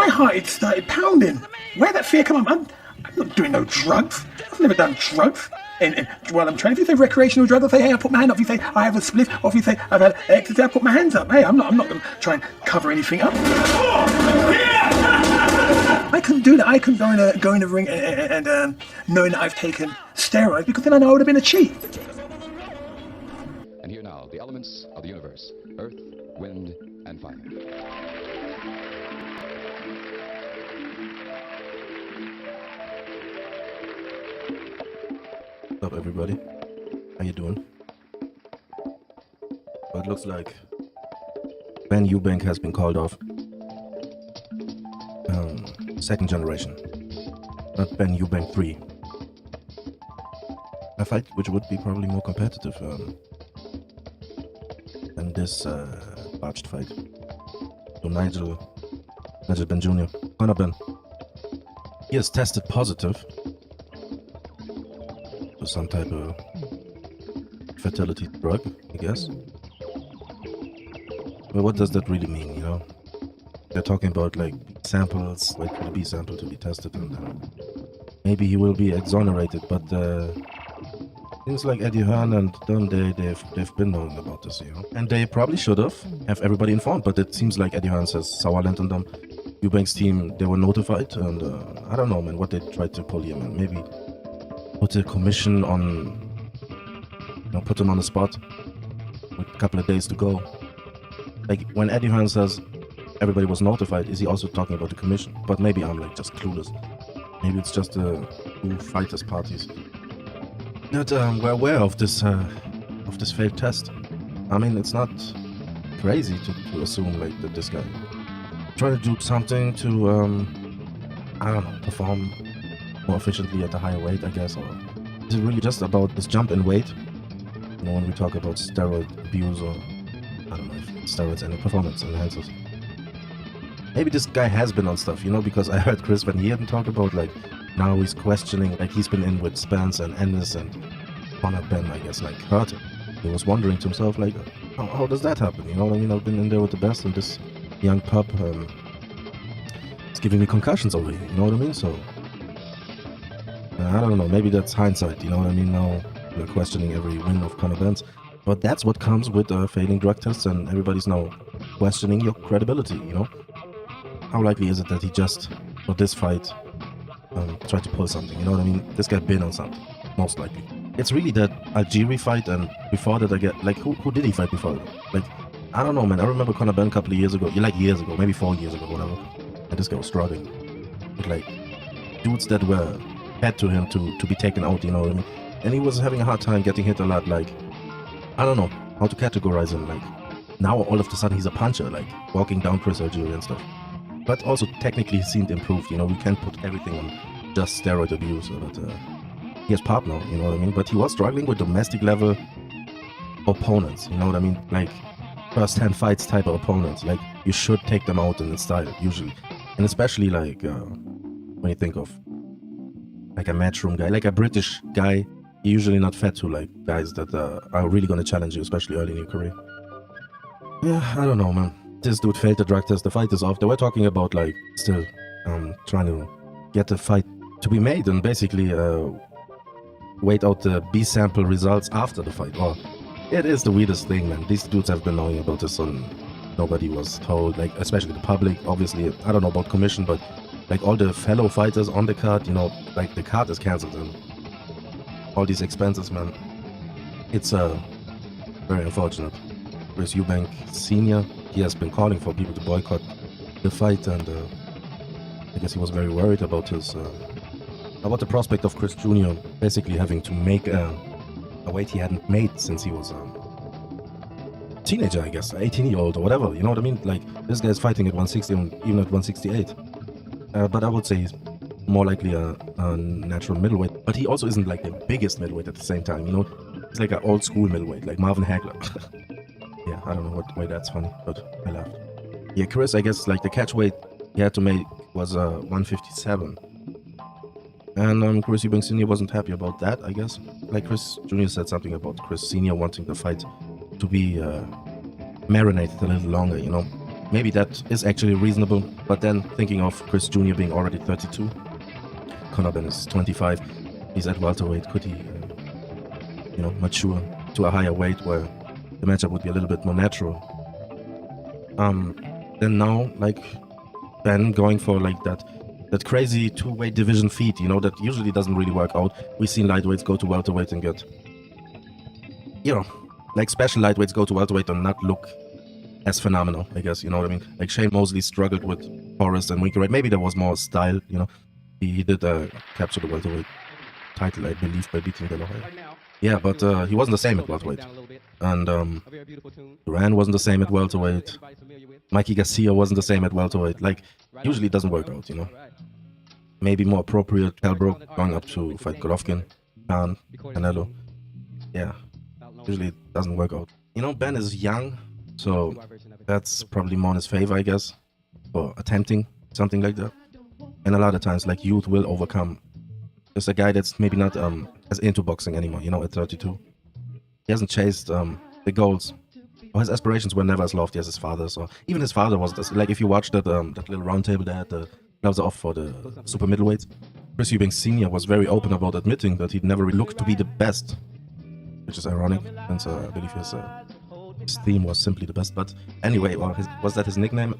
my heart had started pounding. Where that fear come from? I'm not doing no drugs. I've never done drugs. And while I'm training, if you say recreational drugs, I'll say, hey, I put my hand up. If you say I have a split, or if you say I've had ecstasy, I put my hands up. Hey, I'm not going to try and cover anything up. I couldn't do that. I couldn't go in a ring and knowing that I've taken steroids, because then I know I would have been a cheat. And here now, the elements of the universe: earth, wind, and fire. What's up, everybody? How you doing? Well, it looks like Benn Eubank has been called off. Second generation, not Benn Eubank 3. A fight which would be probably more competitive than this botched fight. So Nigel Benn Jr., Conor Benn, he has tested positive for some type of fertility drug, I guess. But what does that really mean, you know? They're talking about like samples, wait for the B sample to be tested, and maybe he will be exonerated. But things like Eddie Hearn and Dunn, they've been knowing about this, you know, and they probably should have everybody informed. But it seems like Eddie Hearn says Sauerland on them. Eubank's team, they were notified, and I don't know, man, what they tried to pull here, man. Maybe put a commission on, you know, put him on the spot with a couple of days to go. Like when Eddie Hearn says everybody was notified, is he also talking about the commission? But maybe I'm like just clueless. Maybe it's just the two fighters parties that were aware of this failed test. I mean, it's not crazy to assume like that this guy tried to do something to I don't know, perform more efficiently at a higher weight, I guess, or is it really just about this jump in weight? You know, when we talk about steroid abuse, or I don't know if steroids and performance enhancers. Maybe this guy has been on stuff, you know, because I heard Chris Van Heerden talk about like now he's questioning, like he's been in with Spence and Ennis and Conor Benn, I guess, like hurt him. He was wondering to himself, like, how does that happen? You know what I mean? I've been in there with the best, and this young pup is giving me concussions over here, you know what I mean? So I don't know, maybe that's hindsight, you know what I mean? Now we're questioning every win of Conor Benn's. But that's what comes with failing drug tests, and everybody's now questioning your credibility, you know? How likely is it that he just, for this fight, tried to pull something, you know what I mean? This guy been on something, most likely. It's really that Algieri fight, and before that I get, like, who did he fight before that? Like, I don't know, man. I remember Conor Benn a couple of years ago, like years ago, maybe 4 years ago, whatever. And this guy was struggling with, like, dudes that were fed to him to be taken out, you know what I mean? And he was having a hard time getting hit a lot, like, I don't know how to categorize him, like, now all of a sudden he's a puncher, like, walking down Chris Algieri and stuff. But also technically he seemed improved, you know, we can't put everything on just steroid abuse, but he has pop now, you know what I mean? But he was struggling with domestic level opponents, you know what I mean? Like first-hand fights type of opponents, like you should take them out in style, usually. And especially like when you think of like a matchroom guy, like a British guy, you're usually not fed to like guys that are really going to challenge you, especially early in your career. Yeah, I don't know, man. This dude failed the drug test, the fight is off. They were talking about like still trying to get the fight to be made and basically wait out the B sample results after the fight. Or it is the weirdest thing, man. These dudes have been knowing about this and nobody was told, like especially the public. Obviously, I don't know about commission, but like all the fellow fighters on the card, you know, like the card is cancelled and all these expenses, man. It's very unfortunate. Chris Eubank Sr., he has been calling for people to boycott the fight, and I guess he was very worried about his about the prospect of Chris Jr. basically having to make a weight he hadn't made since he was a teenager, I guess, 18-year-old or whatever, you know what I mean? Like, this guy's fighting at 160 and even at 168. But I would say he's more likely a natural middleweight. But he also isn't like the biggest middleweight at the same time, you know? He's like an old school middleweight, like Marvin Hagler. Yeah, I don't know why that's funny, but I laughed. Yeah, Chris, I guess like the catch weight he had to make was 157. And Chris Eubank Sr. wasn't happy about that, I guess. Like Chris Jr. said something about Chris Sr. wanting the fight to be marinated a little longer, you know? maybe that is actually reasonable. But then thinking of Chris Jr. being already 32, Conor Benn is 25. He's at welterweight. Could he, mature to a higher weight where the matchup would be a little bit more natural? Then now, like, Benn going for like that crazy two-weight division feat, that usually doesn't really work out. We've seen lightweights go to welterweight and get, like special lightweights go to welterweight and not look as phenomenal, I guess, you know what I mean? Like Shane Mosley struggled with Forrest and Winker. Maybe there was more style, He did capture the welterweight title, I believe, by beating De La Hoya. Yeah, but he wasn't the same at welterweight. And Duran wasn't the same at welterweight. Mikey Garcia wasn't the same at welterweight. Like, usually it doesn't work out, Maybe more appropriate, Calbrook going up to fight Golovkin, Khan, Canelo. Yeah, usually it doesn't work out. Ben is young, so that's probably more in his favor, I guess, for attempting something like that. And a lot of times, like, youth will overcome. There's a guy that's maybe not as into boxing anymore, at 32. He hasn't chased the goals. Or his aspirations were never as lofty as his father's. Or even his father was this. Like, if you watch that little round table they had, the gloves are off for the super middleweights. Chris Eubank Sr. was very open about admitting that he'd never looked to be the best, which is ironic, since I believe his theme was simply the best. But anyway, was that his nickname?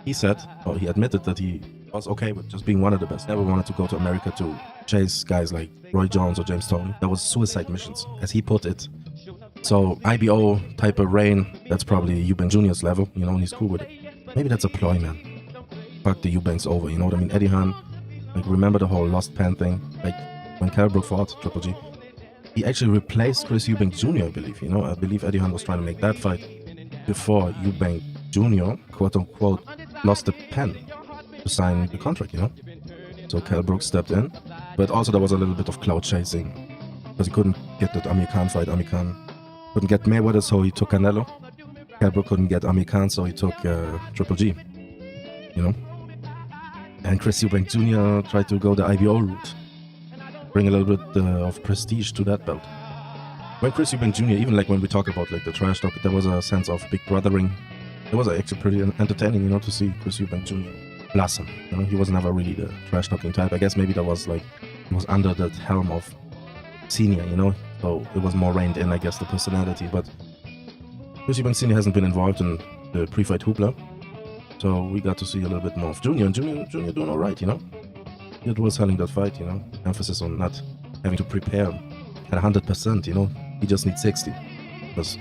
He said, or he admitted that he was okay with just being one of the best. Never wanted to go to America to chase guys like Roy Jones or James Toney. That was suicide missions, as he put it. So IBO type of reign, that's probably Eubank Jr.'s level, and he's cool with it. Maybe that's a ploy, man. Fuck the Eubanks over, you know what I mean? Eddie Hearn, like, remember the whole Lost Pen thing? Like, when Calbrook fought Triple G, he actually replaced Chris Eubank Jr., I believe, I believe Eddie Hearn was trying to make that fight before Eubank Jr., quote-unquote, lost the pen to sign the contract, So Calbrook stepped in, but also there was a little bit of clout chasing, because he couldn't get that Amir Khan fight. Amir Khan couldn't get Mayweather, so he took Canelo. Calbrook couldn't get Amir Khan, so he took Triple G, And Chris Eubank Jr. tried to go the IBO route, bring a little bit of prestige to that belt. When Chris Eubank Jr., even like when we talk about like the trash talk, there was a sense of big brothering. It was actually pretty entertaining, to see Chris Eubank Jr. blossom. He was never really the trash talking type. I guess maybe that was like, he was under that helm of Senior, so it was more reined in, I guess, the personality. But Chris Eubank Senior hasn't been involved in the pre-fight hoopla, so we got to see a little bit more of Junior. And Junior doing all right, It was selling that fight, emphasis on not having to prepare at 100%, he just needs 60. Because,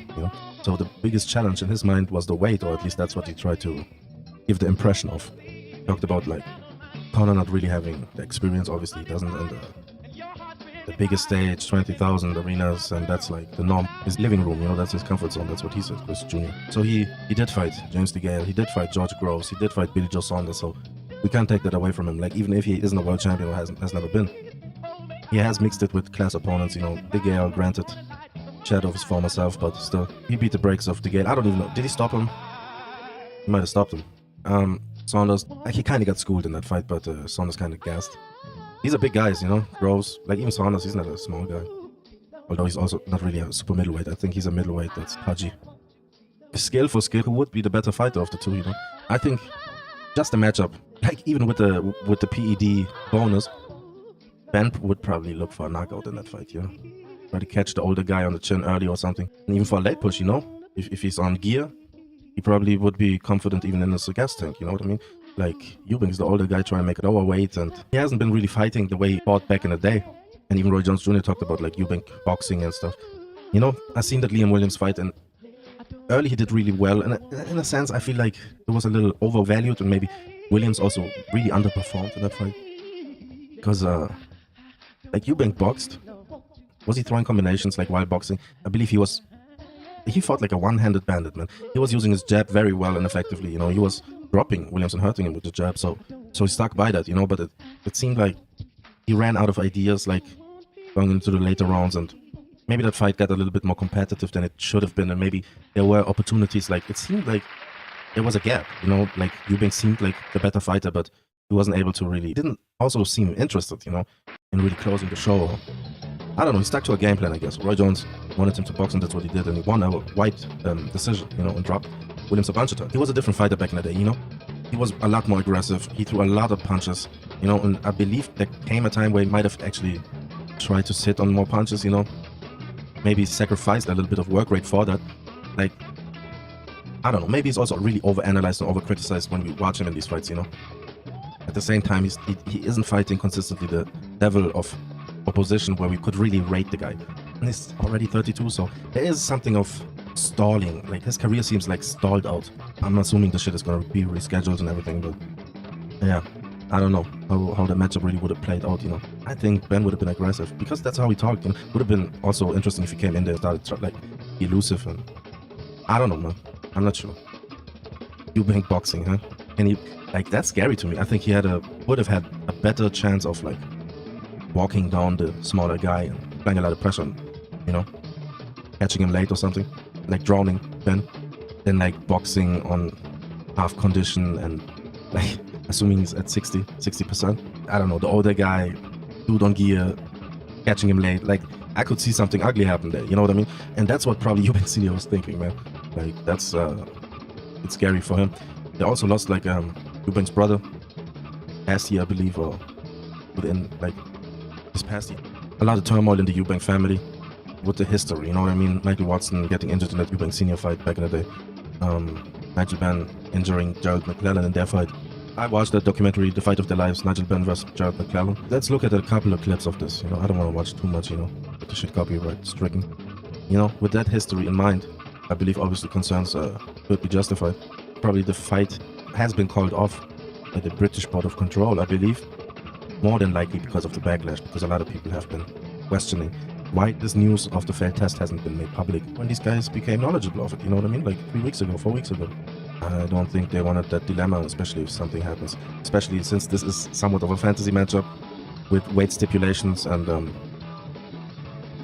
so the biggest challenge in his mind was the weight, or at least that's what he tried to give the impression of. He talked about, like, Conor not really having the experience, obviously he doesn't, and the biggest stage, 20,000 arenas, and that's like the norm. His living room, that's his comfort zone. That's what he said, Chris Jr. So he did fight James DeGale, he did fight George Groves, he did fight Billy Joe Saunders, so we can't take that away from him. Like, even if he isn't a world champion or has never been, he has mixed it with class opponents, DeGale, granted, shadow of his former self, but still, he beat the brakes of DeGale. I don't even know, did he stop him? He might have stopped him. Saunders, he kind of got schooled in that fight, but Saunders kind of gassed. These are big guys, Groves, like even Saunders, he's not a small guy. Although he's also not really a super middleweight. I think he's a middleweight that's pudgy. Skill for skill, who would be the better fighter of the two, I think just the matchup, like even with the PED bonus, Benn would probably look for a knockout in that fight, Try to catch the older guy on the chin early or something. And even for a late push, if he's on gear, he probably would be confident even in the gas tank, you know what I mean? Like, Eubank is the older guy trying to make it overweight, and he hasn't been really fighting the way he fought back in the day. And even Roy Jones Jr. talked about, like, Eubank boxing and stuff. I've seen that Liam Williams fight, and early he did really well. And in a sense, I feel like it was a little overvalued, and maybe Williams also really underperformed in that fight. Because, like, Eubank boxed. Was he throwing combinations, like, while boxing? I believe he fought like a one-handed bandit, man. He was using his jab very well and effectively, He was dropping Williams and hurting him with the jab, so he stuck by that, But it seemed like he ran out of ideas, like, going into the later rounds, and maybe that fight got a little bit more competitive than it should have been, and maybe there were opportunities, like, it seemed like there was a gap, Like, Eubank seemed like the better fighter, but he wasn't able to really, didn't also seem interested, in really closing the show. I don't know, he stuck to a game plan, I guess. Roy Jones wanted him to box, and that's what he did, and he won a white decision, and dropped William Sabanchita. He was a different fighter back in the day, you know? He was a lot more aggressive. He threw a lot of punches, you know, and I believe there came a time where he might have actually tried to sit on more punches, you know? Maybe sacrificed a little bit of work rate for that. Like, I don't know, maybe he's also really overanalyzed and overcriticized when we watch him in these fights, you know? At the same time, he isn't fighting consistently the level of opposition where we could really rate the guy. And he's already 32, so there is something of stalling. Like, his career seems like stalled out. I'm assuming the shit is gonna be rescheduled and everything, but yeah, I don't know how the matchup really would have played out, you know. I think Benn would have been aggressive because that's how he talked, and would have been also interesting if he came in there and started like elusive, and I don't know, man. I'm not sure. Eubank boxing, huh? And he, like, that's scary to me. I think he would have had a better chance of like walking down the smaller guy and applying a lot of pressure on, you know, catching him late or something, like drowning Benn, than like boxing on half condition and like assuming he's at 60%. I don't know, the older guy, dude on gear, catching him late. Like, I could see something ugly happen there, you know what I mean? And that's what probably Eubank Senior was thinking, man. Like, that's it's scary for him. They also lost like Eubank's brother last year, I believe, or within like this past year. A lot of turmoil in the Eubank family with the history, you know what I mean? Michael Watson getting injured in that Eubank Senior fight back in the day. Nigel Benn injuring Gerald McClellan in their fight. I watched that documentary, The Fight of Their Lives, Nigel Benn vs. Gerald McClellan. Let's look at a couple of clips of this, you know? I don't want to watch too much, you know? Get the shit copyright stricken. You know, with that history in mind, I believe obviously concerns could be justified. Probably the fight has been called off by the British Board of Control, I believe. More than likely because of the backlash, because a lot of people have been questioning why this news of the failed test hasn't been made public when these guys became knowledgeable of it, you know what I mean? Like 3 weeks ago, 4 weeks ago. I don't think they wanted that dilemma, especially if something happens. Especially since this is somewhat of a fantasy matchup with weight stipulations and,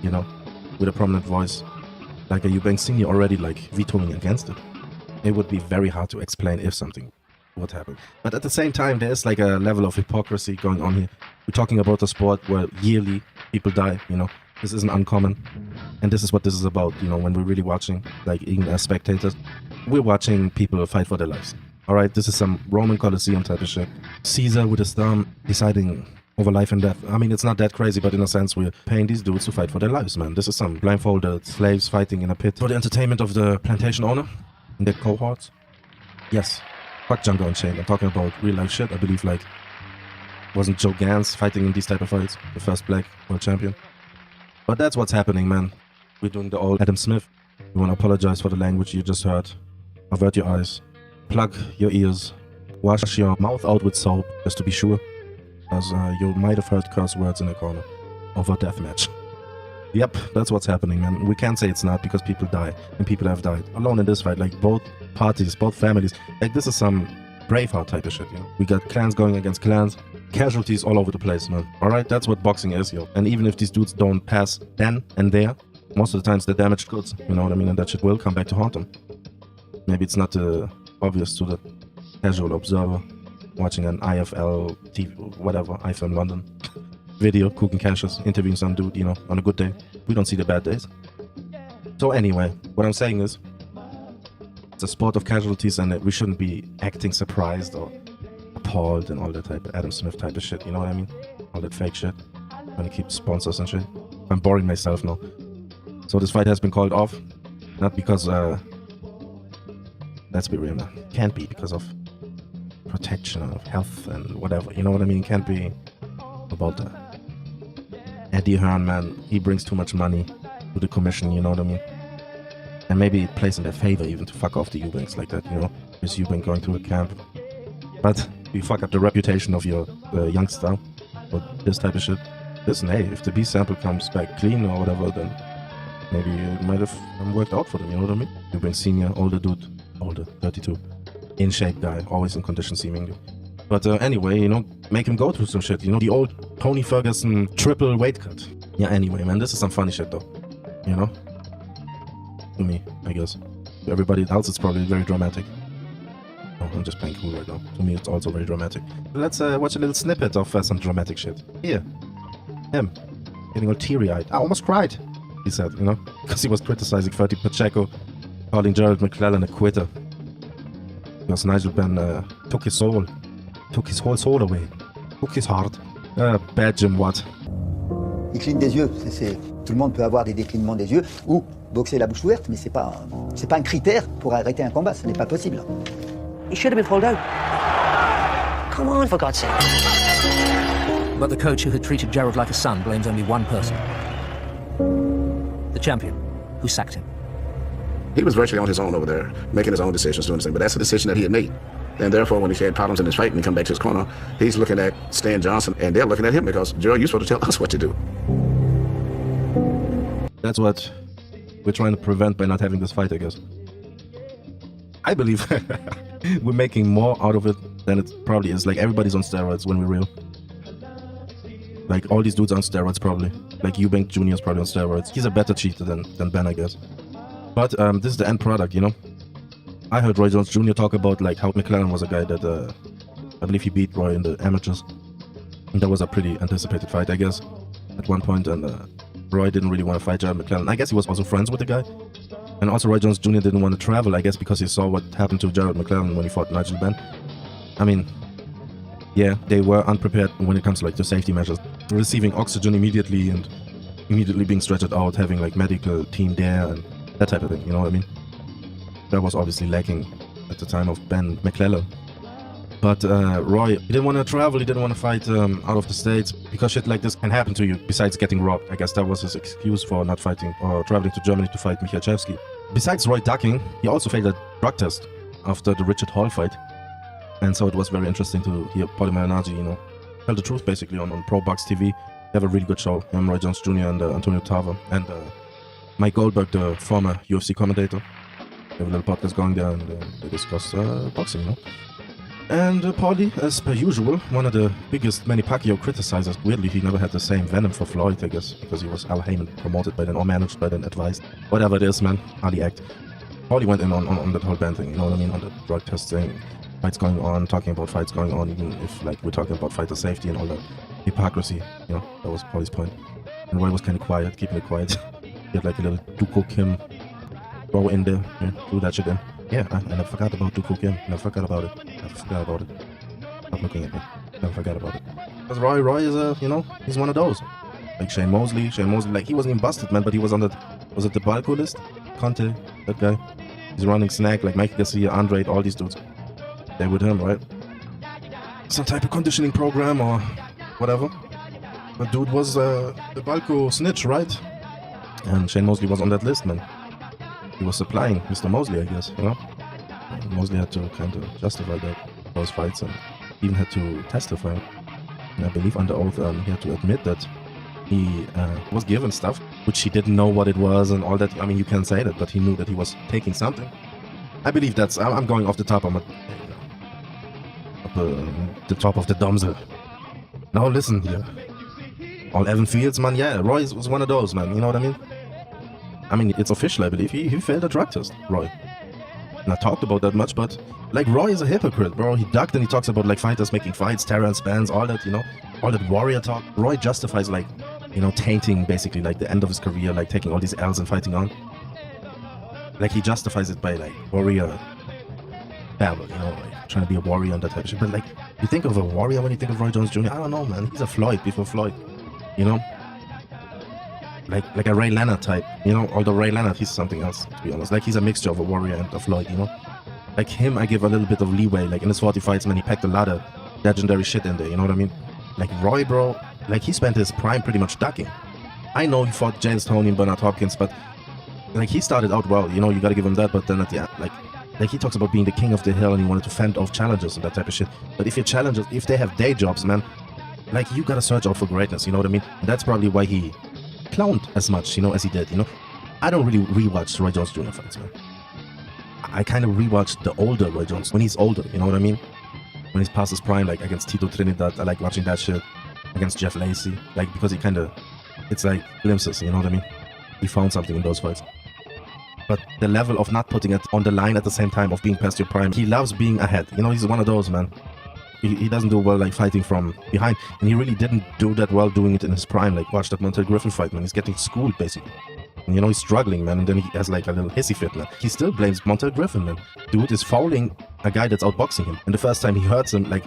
you know, with a prominent voice like a Eubank Senior already like vetoing against it. It would be very hard to explain if something would happen. But at the same time, there's like a level of hypocrisy going on here. We're talking about a sport where yearly people die, you know. This isn't uncommon. And this is what this is about, you know, when we're really watching, like even as spectators. We're watching people fight for their lives. Alright, this is some Roman Colosseum type of shit. Caesar with his thumb deciding over life and death. I mean, it's not that crazy, but in a sense, we're paying these dudes to fight for their lives, man. This is some blindfolded slaves fighting in a pit for the entertainment of the plantation owner and their cohorts. Yes, fuck Django Unchained. I'm talking about real life shit. I believe, like, wasn't Joe Gans fighting in these type of fights, the first black world champion? But that's what's happening, man. We're doing the old Adam Smith. We want to apologize for the language you just heard. Avert your eyes. Plug your ears. Wash your mouth out with soap, just to be sure. As you might have heard curse words in the corner of a deathmatch. Yep, that's what's happening, man. We can't say it's not because people die, and people have died. Alone in this fight, like both parties, both families. Like, this is some Braveheart type of shit, you know? We got clans going against clans. Casualties all over the place, man. Alright, that's what boxing is, yo. And even if these dudes don't pass then and there, most of the times they're damaged goods, you know what I mean? And that shit will come back to haunt them. Maybe it's not obvious to the casual observer watching an IFL TV, whatever, IFM London video, cooking caches, interviewing some dude, you know, on a good day. We don't see the bad days. So anyway, what I'm saying is, it's a sport of casualties and we shouldn't be acting surprised or appalled and all that type of Adam Smith type of shit, you know what I mean? All that fake shit. When it keeps sponsors and shit. I'm boring myself now. So this fight has been called off. Not because, let's be real, man. Can't be because of protection of health and whatever, you know what I mean? Can't be about that. Eddie Hearn, man, he brings too much money to the commission, you know what I mean? And maybe it plays in their favor even to fuck off the Eubanks like that, you know? This Eubank going to a camp. But you fuck up the reputation of your youngster or this type of shit. Listen, hey, if the B sample comes back clean or whatever, then maybe it might have worked out for them, you know what I mean? Eubank Senior, older dude, older, 32. In shape guy, always in condition seemingly. But anyway, you know, make him go through some shit, you know, the old Tony Ferguson triple weight cut. Yeah, anyway, man, this is some funny shit though, you know? To me, I guess. To everybody else, it's probably very dramatic. Oh, I'm just playing cool right now. To me, it's also very dramatic. Let's watch a little snippet of some dramatic shit. Here. Him. Getting all teary-eyed. I almost cried, he said, you know? Because he was criticizing Ferdy Pacheco, calling Gerald McClellan a quitter. Because Nigel Benn took his soul. Took his whole soul away. Took his heart. Bad Jim Watt. Il cligne des yeux. Tout le monde peut avoir des déclinements des yeux ou boxer la bouche ouverte, mais c'est pas un critère pour arrêter un combat. Ce n'est pas possible. He should have been pulled out. Come on, for God's sake. But the coach who had treated Gerald like a son blames only one person. The champion, who sacked him. He was virtually on his own over there, making his own decisions, doing his thing. But that's a decision that he had made. And therefore, when he had problems in his fight and he come back to his corner, he's looking at Stan Johnson, and they're looking at him because, Gerald, you're supposed to tell us what to do. That's what we're trying to prevent by not having this fight, I guess. I believe we're making more out of it than it probably is. Like, everybody's on steroids when we're real. Like, all these dudes are on steroids, probably. Like, Eubank Jr. is probably on steroids. He's a better cheater than Benn, I guess. But this is the end product, you know? I heard Roy Jones Jr. talk about, like, how McLaren was a guy that, I believe he beat Roy in the amateurs. And that was a pretty anticipated fight, I guess, at one point. And Roy didn't really want to fight Jared McLaren. I guess he was also friends with the guy. And also Roy Jones Jr. didn't want to travel, I guess, because he saw what happened to Jared McLaren when he fought Nigel Benn. I mean, yeah, they were unprepared when it comes to, like, the safety measures. Receiving oxygen immediately and immediately being stretched out, having, like, medical team there and that type of thing, you know what I mean? That was obviously lacking at the time of Ben McClellan. But Roy, he didn't want to travel, he didn't want to fight out of the States because shit like this can happen to you besides getting robbed. I guess that was his excuse for not fighting or traveling to Germany to fight Michalczewski. Besides Roy ducking, he also failed a drug test after the Richard Hall fight. And so it was very interesting to hear Paulie Malignaggi, you know, tell the truth basically on Pro Box TV. They have a really good show. Roy Jones Jr. and Antonio Tarver and Mike Goldberg, the former UFC commentator. They have a little podcast going there and they discuss boxing, you know. And Paulie, as per usual, one of the biggest Manny Pacquiao criticizers. Weirdly, he never had the same venom for Floyd, I guess, because he was Al Heyman promoted by then or managed by then, advised. Whatever it is, man, Ali act. Paulie went in on that whole band thing, you know what I mean, on the drug testing, fights going on, talking about fights going on, even if, like, we're talking about fighter safety and all that hypocrisy, you know, that was Paulie's point. And Roy was kind of quiet, keeping it quiet. He had, like, a little Duko Kim throw in there, yeah, threw that shit in. Yeah, I never forgot about Duko Kim. Never forgot about it. Never forgot about it. Stop looking at me. Never forgot about it. Because Roy is you know, he's one of those. Like Shane Mosley, like, he wasn't even busted, man, but he was on that, was it the Balco list? Conte, that guy. He's running snack, like Mike Garcia, Andre, all these dudes. They're with him, right? Some type of conditioning program or whatever. But dude was the Balco snitch, right? And Shane Mosley was on that list, man. He was supplying Mr. Mosley, I guess, you know? And Mosley had to kind of justify those fights and even had to testify. And I believe under oath he had to admit that he was given stuff which he didn't know what it was and all that. I mean, you can't say that, but he knew that he was taking something. I believe that's, I'm going off the top, I'm the top of the dumpster. Now listen here. All Evan Fields, man, yeah, Roy was one of those, man, you know what I mean? I mean, it's official, I believe. He failed a drug test, Roy. Not talked about that much, but, like, Roy is a hypocrite, bro. He ducked and he talks about, like, fighters making fights, terror and spans, all that, you know? All that warrior talk. Roy justifies, like, you know, tainting, basically, like, the end of his career, like, taking all these L's and fighting on. Like, he justifies it by, like, warrior babble, you know, like, trying to be a warrior and that type of shit. But, like, you think of a warrior when you think of Roy Jones Jr.? I don't know, man. He's a Floyd before Floyd, you know? Like a Ray Leonard type, you know, although Ray Leonard, he's something else, to be honest. Like, he's a mixture of a warrior and a Floyd, you know? Like him, I give a little bit of leeway. Like, in his 40 fights, man, he packed a lot of legendary shit in there, you know what I mean? Like, Roy, bro, like, he spent his prime pretty much ducking. I know he fought James Toney and Bernard Hopkins, but, like, he started out well, you know, you gotta give him that, but then at the end, like he talks about being the king of the hill and he wanted to fend off challengers and that type of shit. But if your challengers, if they have day jobs, man, like, you gotta search out for greatness, you know what I mean? And that's probably why he clowned as much, you know, as he did, you know. I don't really rewatch Roy Jones Jr. fights, man. I kind of rewatch the older Roy Jones when he's older, you know what I mean? When he's past his prime, like against Tito Trinidad, I like watching that shit. Against Jeff Lacey, like, because he kind of, it's like glimpses, you know what I mean? He found something in those fights. But the level of not putting it on the line at the same time of being past your prime, he loves being ahead, you know, he's one of those, man. He doesn't do well, like, fighting from behind. And he really didn't do that well doing it in his prime. Like, watch that Montel Griffin fight, man. He's getting schooled, basically. And, you know, he's struggling, man, and then he has like a little hissy fit, man. He still blames Montel Griffin, man. Dude is fouling a guy that's outboxing him. And the first time he hurts him, like,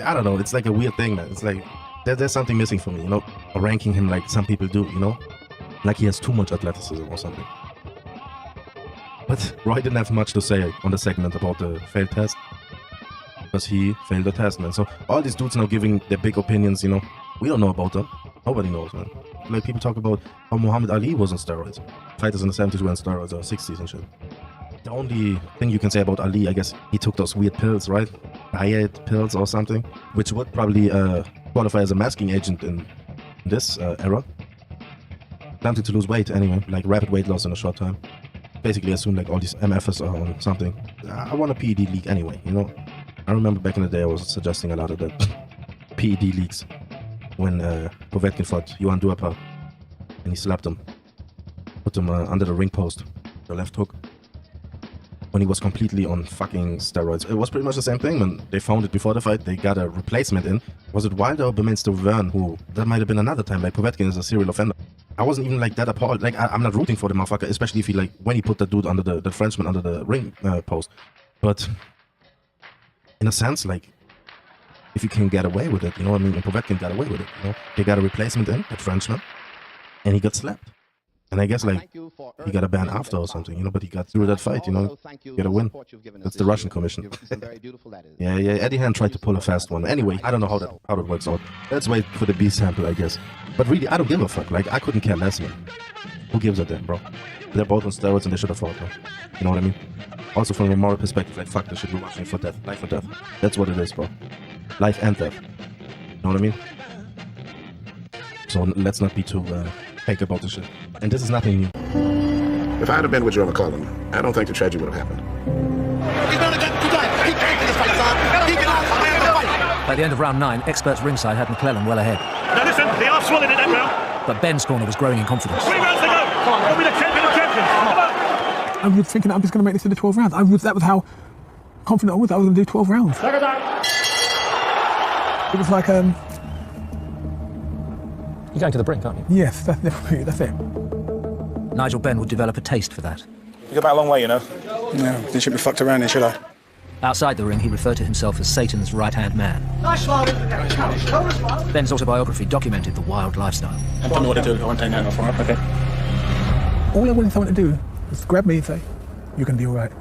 I don't know, it's like a weird thing, man. It's like, there's something missing for me, you know? Ranking him like some people do, you know? Like he has too much athleticism or something. But Roy didn't have much to say on the segment about the failed test. Because he failed the test, man. So all these dudes now giving their big opinions, you know? We don't know about them. Nobody knows, man. Like people talk about how Muhammad Ali was on steroids. Fighters in the 70s were on steroids or 60s and shit. The only thing you can say about Ali, I guess, he took those weird pills, right? Diet pills or something, which would probably qualify as a masking agent in this era. Attempted to lose weight anyway, like rapid weight loss in a short time. Basically assume like all these MFs are on something. I want a PED league anyway, you know? I remember back in the day I was suggesting a lot of the PED leagues when Povetkin fought Johan Duhaupas and he slapped him. Put him under the ring post, the left hook. When he was completely on fucking steroids. It was pretty much the same thing when they found it before the fight. They got a replacement in. Was it Wilder or Bemeister Verne who... That might have been another time. Like Povetkin is a serial offender. I wasn't even like that appalled. Like I'm not rooting for the motherfucker, especially if he like when he put that dude under the Frenchman under the ring post. But in a sense, like if you can get away with it, you know what I mean? And Povetkin got away with it. You know, they got a replacement in that Frenchman, and he got slapped. And I guess like he got a ban after or something, you know. But he got through that fight, you know. Get a win. That's the Russian commission. yeah. Eddie Hearn tried to pull a fast one. Anyway, I don't know how that works out. Let's wait for the B sample, I guess. But really, I don't give a fuck. Like I couldn't care less, man. Who gives a damn, bro? They're both on steroids and they should have fought, man. You know what I mean? Also from a moral perspective, like fuck, they should be watching for death, life or death. That's what it is, bro. Life and death. You know what I mean? So let's not be too fake about this shit. And this is nothing new. If I had been with Joe McClellan, I don't think the tragedy would have happened. By the end of round 9, experts ringside had McClellan well ahead. Now listen, they are swollen in that round. But Benn's corner was growing in confidence. 3 rounds to go. Come on, we'll be the champion of champions. Come on. I was thinking I'm just going to make this into 12 rounds. That was how confident I was going to do 12 rounds. It was like, You're going to the brink, aren't you? yes, that's it. Nigel Benn would develop a taste for that. You got back a long way, you know. No, they should be fucked around then, should I? Outside the ring, he referred to himself as Satan's right-hand man. Benn's autobiography documented the wild lifestyle. I don't know what to do. I won't take that off, alright? Okay. All I wanted someone to do was grab me and say, "You can be all right."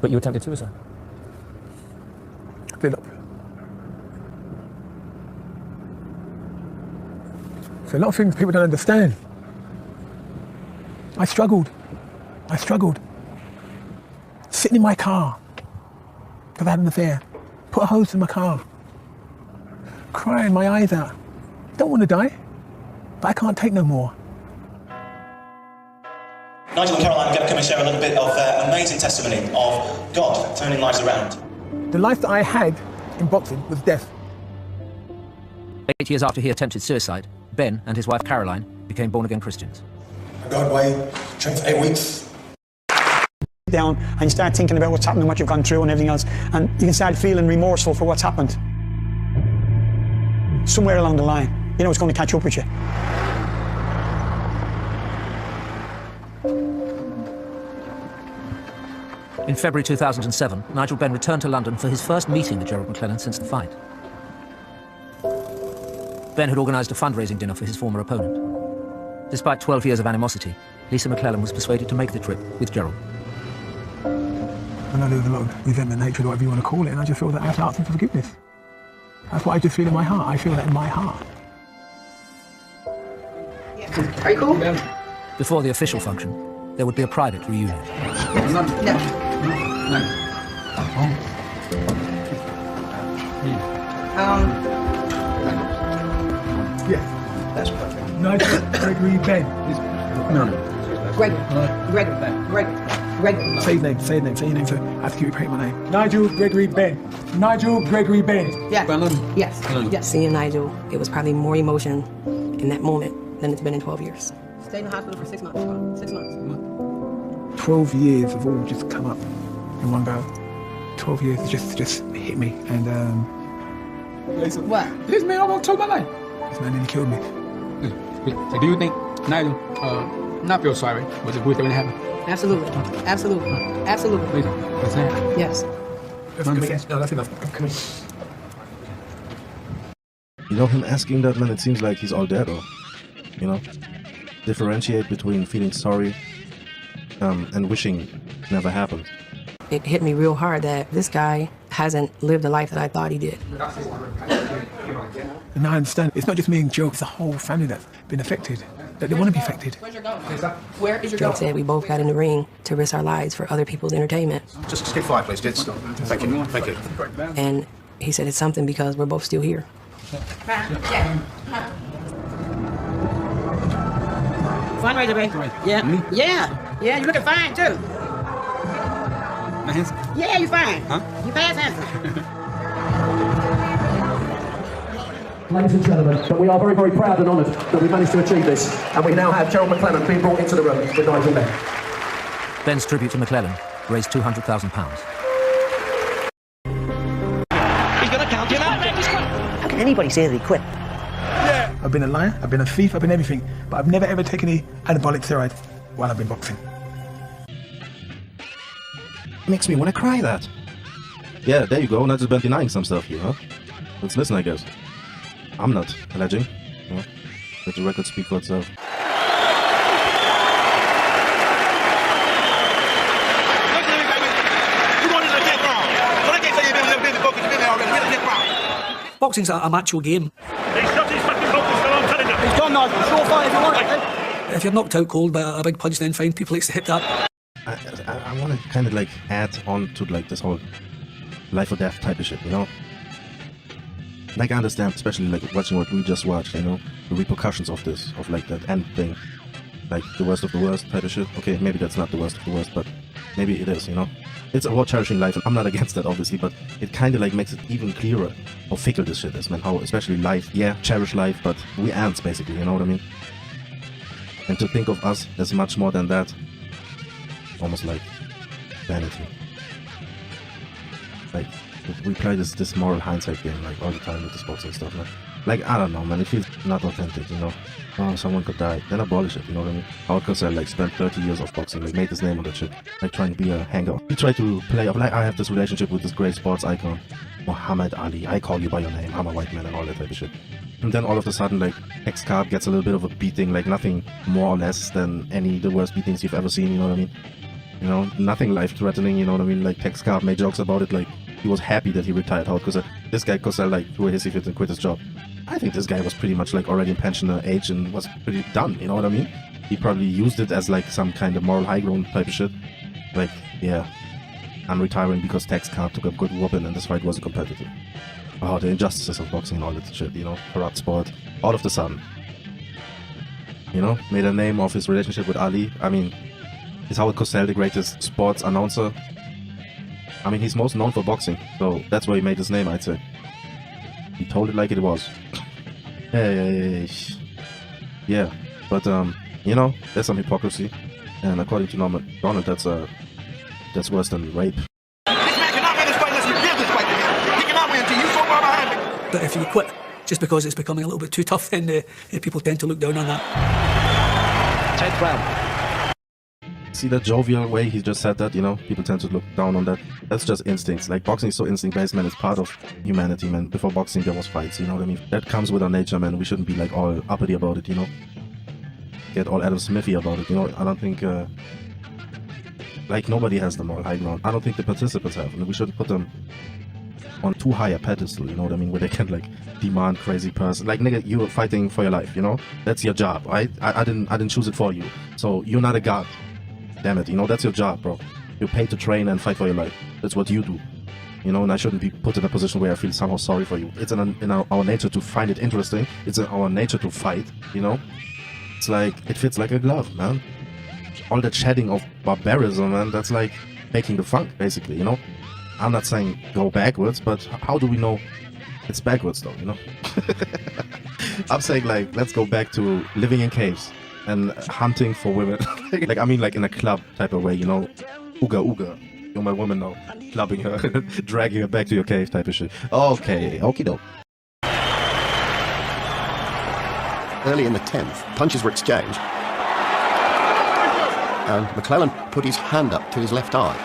But you attempted suicide? Look. So a lot of things people don't understand. I struggled. Sitting in my car, because I had an affair. Put a hose in my car. Crying my eyes out. Don't want to die, but I can't take no more. Nigel and Caroline are going to come and share a little bit of amazing testimony of God turning lives around. The life that I had in boxing was death. 8 years after he attempted suicide, Benn and his wife Caroline became born-again Christians. I got away, trained for 8 weeks. Down and you start thinking about what's happened and what you've gone through and everything else, and you can start feeling remorseful for what's happened. Somewhere along the line, you know it's going to catch up with you. In February 2007, Nigel Benn returned to London for his first meeting with Gerald McClellan since the fight. Benn had organised a fundraising dinner for his former opponent. Despite 12 years of animosity, Lisa McClellan was persuaded to make the trip with Gerald. I know there was a lot of resentment, hatred, whatever you want to call it, and I just feel that I have to ask them for forgiveness. That's what I just feel in my heart. I feel that in my heart. Are you cool? Before the official function, there would be a private reunion. Yeah, that's perfect. Nigel Gregory Benn. No. Greg. Say his name, say your name, so I have to keep repeating my name. Nigel Gregory Benn. Nigel Gregory Benn. Yeah. Yes. Yes. Seeing Nigel, it was probably more emotion in that moment than it's been in 12 years. Stayed in the hospital for 6 months. 6 months. 12 years have all just come up in one go. 12 years just hit me, and Listen, what? This man almost took my life. This man nearly killed me. So do you think Nigel Not feel sorry. Was it worth it when it happened? Absolutely. Absolutely. Absolutely. That's it. Yes. No, that's enough. Come here. You know, him asking that, man, it seems like he's all there, though. You know? Differentiate between feeling sorry and wishing it never happened. It hit me real hard that this guy hasn't lived the life that I thought he did. And I understand. It's not just me and Joe. It's the whole family that's been affected. That they want to be affected. Where's your goal? Where is your Joe goal? said we both got in the ring to risk our lives for other people's entertainment. Just skip 5, please, kids. Thank you. Thank you. And he said it's something because we're both still here. Fundraiser, baby. Yeah. Yeah. Yeah, you looking fine, too. My hands? Yeah, you fine. Huh? You fast handsome. Ladies and gentlemen, but we are very, very proud and honoured that we managed to achieve this. And we now have Gerald McClellan being brought into the room with Nigel Benn. Benn's tribute to McClellan raised £200,000. He's going to count him out. How can anybody say they quit? I've been a liar, I've been a thief, I've been everything. But I've never ever taken any anabolic steroid while I've been boxing. Makes me want to cry, that. Yeah, there you go. Not just been denying some stuff here, huh? Let's listen, I guess. I'm not alleging. You know? Let the record speak for itself. Boxing's a macho game. He's shot his fucking focus, I'm telling you. He's gone now. Show fight if you want it. If you're knocked out cold by a big punch, then fine, people like to hit that. I want to kind of like add on to like this whole life or death type of shit, you know? Like I understand, especially like watching what we just watched, you know, the repercussions of this, of like that end thing, like the worst of the worst type of shit. Okay, maybe that's not the worst of the worst, but maybe it is, you know? It's about cherishing life, and I'm not against that, obviously, but it kind of like makes it even clearer how fickle this shit is, man. How, especially life, yeah, cherish life, but we ants, basically, you know what I mean? And to think of us as much more than that, almost like vanity. Like, we play this moral hindsight game, like, all the time with the sports and stuff, man. Like, I don't know, man, it feels not authentic, you know? Oh, someone could die, then abolish it, you know what I mean? How could I, like, spent 30 years of boxing, like, made his name on that shit, like, trying to be a hanger. He tried to play up, like, I have this relationship with this great sports icon, Muhammad Ali, I call you by your name, I'm a white man, and all that type of shit. And then all of a sudden, like, X-Carb gets a little bit of a beating, like, nothing more or less than the worst beatings you've ever seen, you know what I mean? You know, nothing life-threatening, you know what I mean? Like, X-Carb made jokes about it, like, he was happy that he retired out, because this guy, like, threw a hissy fit and quit his job. I think this guy was pretty much, like, already in pensioner age and was pretty done, you know what I mean? He probably used it as, like, some kind of moral high ground type of shit. Like, yeah, I'm retiring because X-Carb took a good whooping and this fight wasn't competitive. Oh, the injustices of boxing and all that shit, you know, corrupt sport. All of the sudden, you know, made a name of his relationship with Ali. I mean, is Howard Cosell the greatest sports announcer? I mean, he's most known for boxing, so that's where he made his name, I'd say. He told it like it was. Yeah, but you know, there's some hypocrisy, and according to Norman Donald, that's worse than rape. But if you quit just because it's becoming a little bit too tough, then people tend to look down on that. 10th round. See that jovial way he just said that, you know? People tend to look down on that. That's just instincts. Like, boxing is so instinct-based, man. It's part of humanity, man. Before boxing, there was fights, you know what I mean? That comes with our nature, man. We shouldn't be, like, all uppity about it, you know? Get all Adam Smithy about it, you know? I don't think, like, nobody has the moral high ground. I don't think the participants have. And we shouldn't put them on too high a pedestal, you know what I mean? Where they can, like, demand crazy person. Like, nigga, you're fighting for your life, you know? That's your job, right? I didn't choose it for you. So, you're not a god. Damn it, you know, that's your job, bro. You're paid to train and fight for your life. That's what you do. You know, and I shouldn't be put in a position where I feel somehow sorry for you. It's in our nature to find it interesting. It's in our nature to fight, you know? It's like, it fits like a glove, man. All that shedding of barbarism, man, that's like making the funk, basically, you know? I'm not saying go backwards, but how do we know it's backwards, though, you know? I'm saying, like, let's go back to living in caves and hunting for women. Like, I mean, like in a club type of way, you know? Ooga ooga, you're my woman now. Clubbing her, dragging her back to your cave type of shit. Okay, okie doke. Early in the 10th, punches were exchanged. and McClellan put his hand up to his left eye,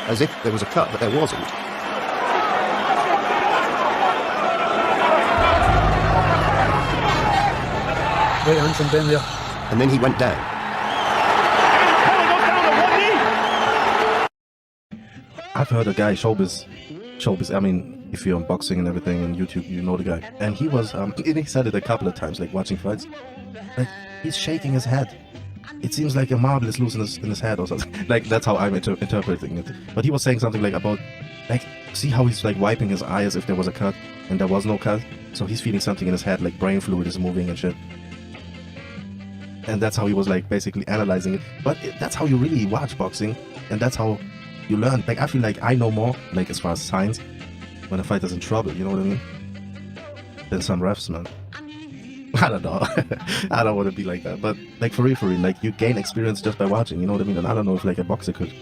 as if there was a cut, but there wasn't. Right hand from Benn there. And then he went down. I've heard a guy, Showbiz, I mean, if you're on boxing and everything on YouTube, you know the guy. And he was, he said it a couple of times, like watching fights. Like, he's shaking his head. It seems like a marble is loose in his head or something. Like, that's how I'm interpreting it. But he was saying something like about, like, see how he's like wiping his eye as if there was a cut and there was no cut? So he's feeling something in his head, like brain fluid is moving and shit. And that's how he was like basically analyzing it. But that's how you really watch boxing, and that's how you learn. Like, I feel like I know more, like as far as science, when a fighter's in trouble, you know what I mean, than some refs, man. I don't know. I don't want to be like that, but like for real, like you gain experience just by watching, you know what I mean? And I don't know if like a boxer could,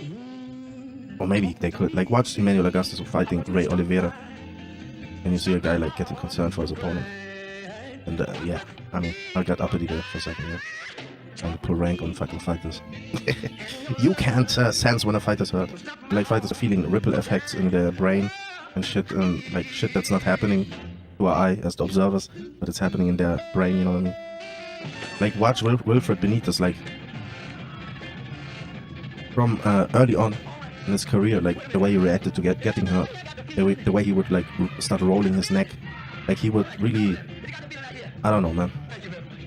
or maybe they could. Like, watch Emmanuel Augustus fighting Ray Oliveira, and you see a guy like getting concerned for his opponent. And yeah, I mean, I got uppity there for a second, yeah. Trying to pull rank on fucking fighters. You can't sense when a fighter's hurt. Like, fighters are feeling ripple effects in their brain and shit, and like shit that's not happening to our eye as the observers, but it's happening in their brain, you know what I mean? Like, watch Wilfred Benitez, like, from early on in his career, like the way he reacted to getting hurt, the way he would like start rolling his neck, like he would really, I don't know, man.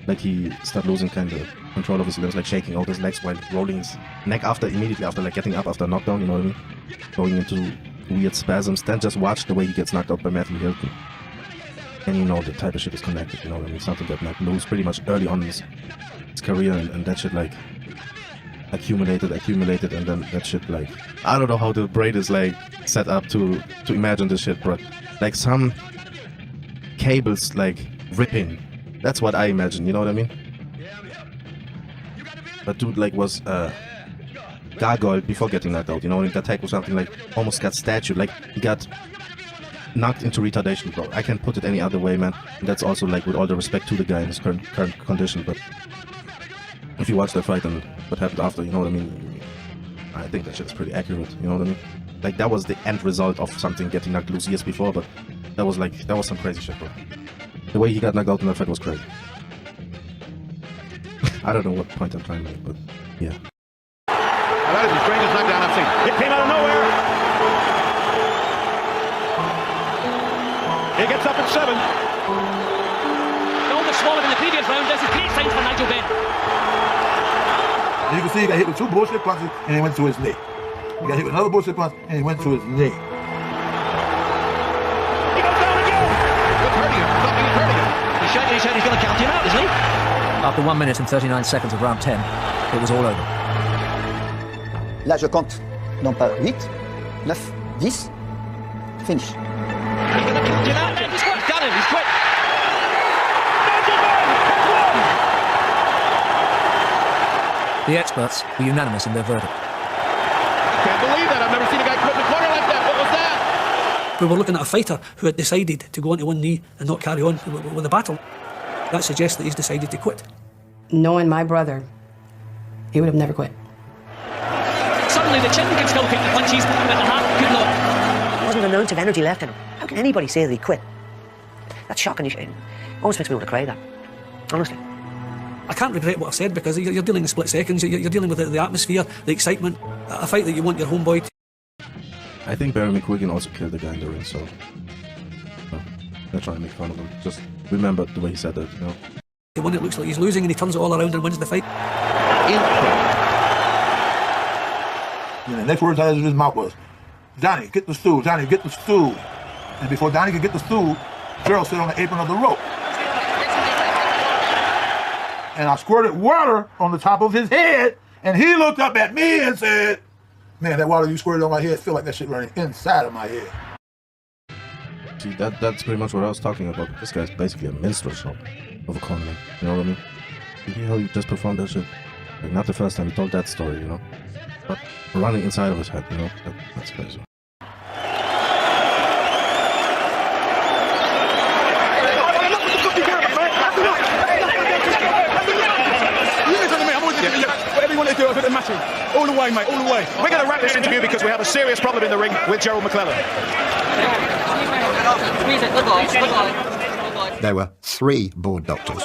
Like, he started losing kind of control of his limbs, like shaking out his legs while rolling his neck immediately after like getting up after a knockdown, you know what I mean? Going into weird spasms. Then just watch the way he gets knocked out by Matthew Hilton. And you know the type of shit is connected, you know what I mean? Something that like lose pretty much early on in his career, and that shit like accumulated, and then that shit like, I don't know how the brain is like set up to imagine this shit, but like some cables like ripping. That's what I imagine, you know what I mean? But dude like was gargoyled before getting knocked out, you know, and the attack was something like almost got statued, like he got knocked into retardation, bro. I can't put it any other way, man. And that's also like with all the respect to the guy in his current condition, but if you watch that fight and what happened after, you know what I mean? I think that shit's pretty accurate, you know what I mean? Like, that was the end result of something getting knocked loose years before, but that was some crazy shit, bro. The way he got knocked out in that fight was crazy. I don't know what point I'm trying to make, but yeah. That is the strangest knockdown I've seen. It came out of nowhere. He gets up at 7. All the swallowed in the previous round. This is great signs for Nigel Benn. You can see he got hit with 2 bullshit punches and he went to his knee. He got hit with another bullshit punch and he went to his knee. He goes down again. What's hurting him? Something is hurting him. He's shaking his head. He's going to count him out, isn't he? After 1 minute and 39 seconds of round 10, it was all over. Là, je compte non pas 8, 9, 10, finish. He's going to count him out. He's done it. He's quit. The experts were unanimous in their verdict. I can't believe that. I've never seen a guy quit in the corner like that. What was that? We were looking at a fighter who had decided to go onto one knee and not carry on with the battle. That suggests that he's decided to quit. Knowing my brother, he would have never quit. Suddenly the chin could still kick the punches, but the heart could not. There wasn't an ounce of energy left in him. How can anybody say that he quit? That's shocking. It almost makes me want to cry, that. Honestly. I can't regret what I said, because you're dealing in split seconds. You're dealing with the atmosphere, the excitement, a fight that you want your homeboy to. I think Barry McQuiggan also killed the guy in the ring, so they're trying to make fun of him. Just remember the way he said that, you know. The one that looks like he's losing and he turns it all around and wins the fight. And the next words out of his mouth was, "Johnny, get the stool. Johnny, get the stool." And before Johnny could get the stool, Gerald stood on the apron of the rope. And I squirted water on the top of his head, and he looked up at me and said, "Man, that water you squirted on my head feel like that shit running inside of my head." See, that's pretty much what I was talking about. This guy's basically a minstrel show of a con man, you know what I mean? You hear how he just performed that shit? Like, not the first time he told that story, you know? But running inside of his head, you know? That's crazy. Whatever you want to do, I've got the Martin. All the way, mate, all the way. We're going to wrap this interview because we have a serious problem in the ring with Gerald McClellan. There were 3 board doctors.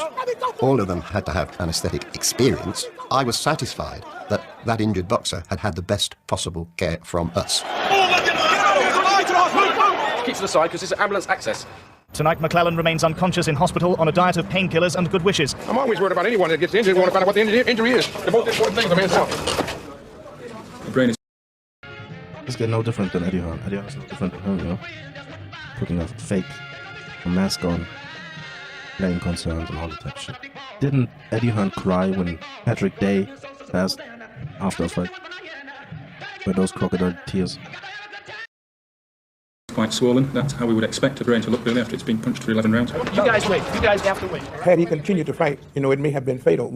All of them had to have anaesthetic experience. I was satisfied that that injured boxer had had the best possible care from us. Keep to the side because it's ambulance access. Tonight, McClellan remains unconscious in hospital on a diet of painkillers and good wishes. I'm always worried about anyone that gets injured. We want to find out what the injury is. The most important thing is the man's health. The brain is... This guy no different than Eddie Hearn. Eddie Hearn is no different than him, you know? Putting a fake mask on, playing concerned and all that type of shit. Didn't Eddie Hearn cry when Patrick Day passed after a fight? With those crocodile tears. Quite swollen. That's how we would expect a brain to look really after it's been punched for 11 rounds. You guys wait. You guys have to wait. Had he continued to fight, you know, it may have been fatal.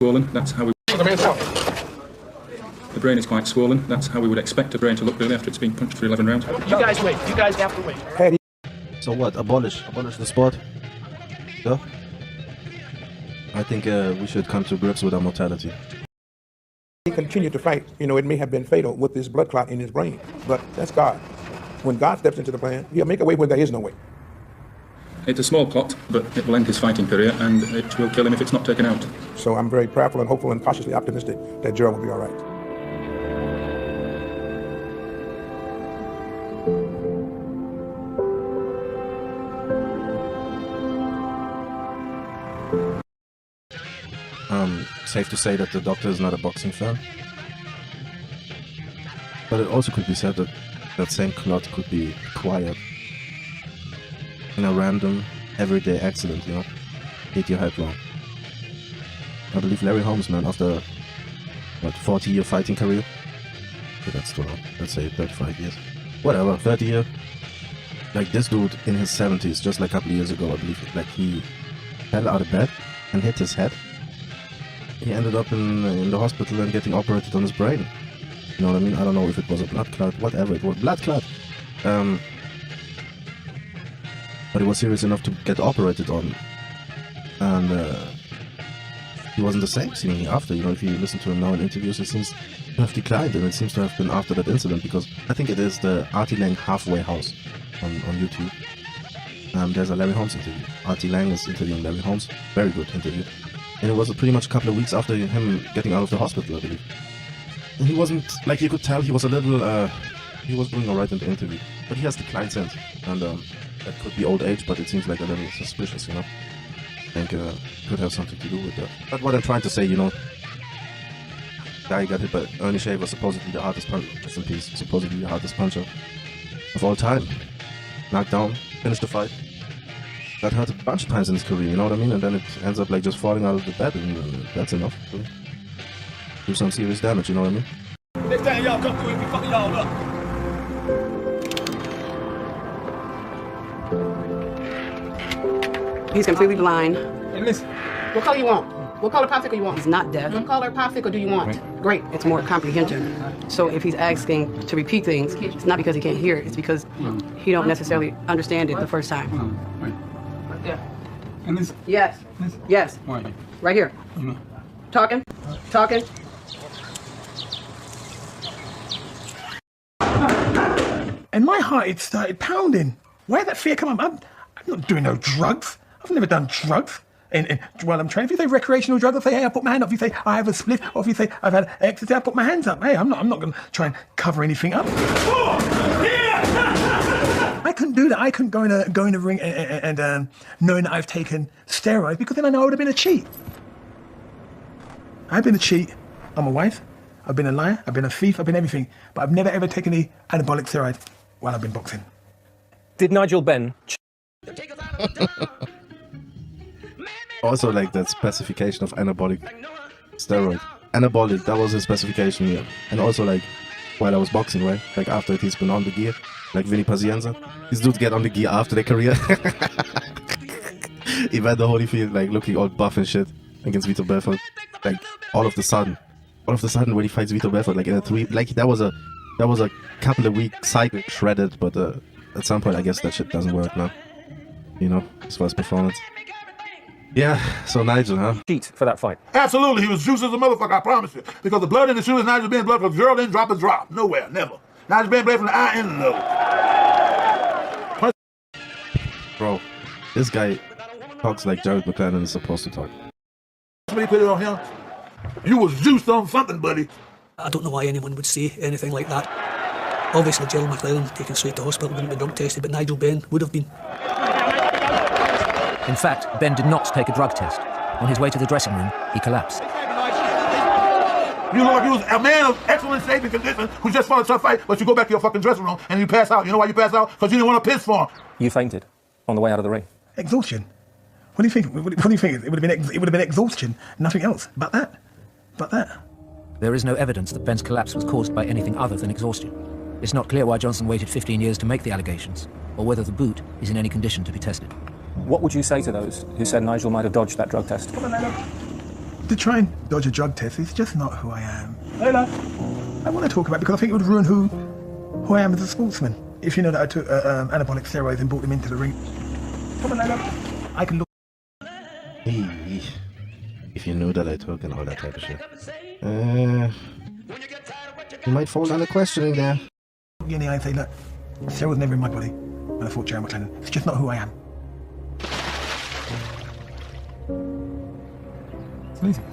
Swollen. That's how we... The man's health. The brain is quite swollen. That's how we would expect a brain to look really after it's been punched for 11 rounds. You guys wait. You guys have to wait. Had he... So what? Abolish the sport? Yeah? I think we should come to grips with our mortality. He continued to fight, you know, it may have been fatal with this blood clot in his brain. But that's God. When God steps into the plan, he'll make a way where there is no way. It's a small clot, but it will end his fighting career, and it will kill him if it's not taken out. So I'm very prayerful and hopeful and cautiously optimistic that Gerald will be all right. Safe to say that the doctor is not a boxing fan. But it also could be said that that same clot could be acquired in a random, everyday accident, you know? Hit your head wrong. I believe Larry Holmes, man, after, what, 40-year fighting career? Okay, that's too long. Let's say 35 years. Whatever, 30 years. Like, this dude in his 70s, just like a couple of years ago, I believe, like, he fell out of bed and hit his head. He ended up in the hospital and getting operated on his brain. You know what I mean? I don't know if it was a blood clot, whatever it was. Blood clot! But it was serious enough to get operated on. And he wasn't the same seemingly after. You know, if you listen to him now in interviews, it seems to have declined, and it seems to have been after that incident, because I think it is the Artie Lang Halfway House on YouTube. There's a Larry Holmes interview. Artie Lang is interviewing Larry Holmes. Very good interview. And it was pretty much a couple of weeks after him getting out of the hospital, I believe. And he wasn't, like, you could tell he was a little, he was doing alright in the interview. But he has declined since. And that could be old age, but it seems like a little suspicious, you know. I think could have something to do with that. But what I'm trying to say, you know, guy got hit by Ernie Shaver, supposedly the hardest puncher, just in peace, supposedly the hardest puncher of all time. Knocked down, finished the fight. Got hurt a bunch of times in his career, you know what I mean? And then it ends up like just falling out of the bed, and that's enough to do some serious damage, you know what I mean? Next time y'all come through, we fucking y'all up. He's completely blind. Hey, listen. What color you want? What color popsicle you want? He's not deaf. What color popsicle do you want? Great. It's more comprehension. So if he's asking to repeat things, it's not because he can't hear it. It's because he don't necessarily understand it the first time. Right there. And this? Yes. Yes. Right here. Talking. Talking. And my heart, it started pounding. Where did that fear come up? I'm not doing no drugs. I've never done drugs. And while I'm training, if you say recreational drugs, I say, hey, I put my hand up. If you say, I have a split, or if you say, I've had ecstasy, I put my hands up. Hey, I'm not going to try and cover anything up. I couldn't do that. I couldn't go in a ring and knowing that I've taken steroids, because then I know I would have been a cheat. I've been a cheat. I'm a wife. I've been a liar. I've been a thief. I've been everything. But I've never, ever taken the anabolic steroid while I've been boxing. Did Nigel Benn... Also, like, that specification of anabolic steroid. Anabolic, that was his specification here. And also, like, while I was boxing, right? Like, after he's been on the gear, like Vinny Pazienza. These dudes get on the gear after their career. Evander Holyfield, like, looking all buff and shit against Vitor Belfort. Like, all of the sudden, when he fights Vitor Belfort, like, in a 3... Like, that was a couple of week cycle shredded, but at some point, I guess that shit doesn't work now. You know, as far as performance. Yeah, so Nigel, huh? Cheat for that fight. Absolutely, he was juice as a motherfucker, I promise you. Because the blood in the shoe is Nigel Benn's blood, because Gerald didn't drop a drop. Nowhere, never. Nigel Ben bled from the eye and the nose. Bro, this guy talks like Jared McClellan is supposed to talk. Somebody put it on him. You was juiced on something, buddy. I don't know why anyone would say anything like that. Obviously, Gerald McClellan taken straight to hospital wouldn't be drug tested, but Nigel Benn would have been. In fact, Benn did not take a drug test. On his way to the dressing room, he collapsed. You look like you was a man of excellent shape and condition who just fought a tough fight, but you go back to your fucking dressing room and you pass out. You know why you pass out? Because you didn't want to piss for him. You fainted on the way out of the ring. Exhaustion. What do you think? What do you think? It would have been exhaustion. Nothing else. But that. There is no evidence that Benn's collapse was caused by anything other than exhaustion. It's not clear why Johnson waited 15 years to make the allegations, or whether the boot is in any condition to be tested. What would you say to those who said Nigel might have dodged that drug test? To try and dodge a drug test is just not who I am. I want to talk about it because I think it would ruin who I am as a sportsman. If you know that I took anabolic steroids and brought them into the ring. I can look. If you knew that I took and all that type of shit. You might fall under questioning there. You in the eye and say, look, steroids never in my body when I fought Gerald McClellan. It's just not who I am. Listen.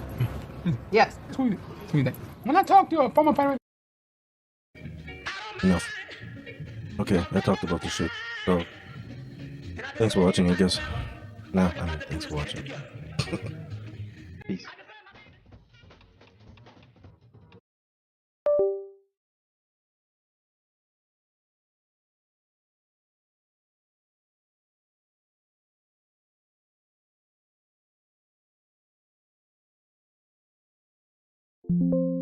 Yes. Tweet that. When I talk to a former pirate. Enough. Okay, I talked about this shit. So, thanks for watching, I guess. Thanks for watching. Peace. Thank you.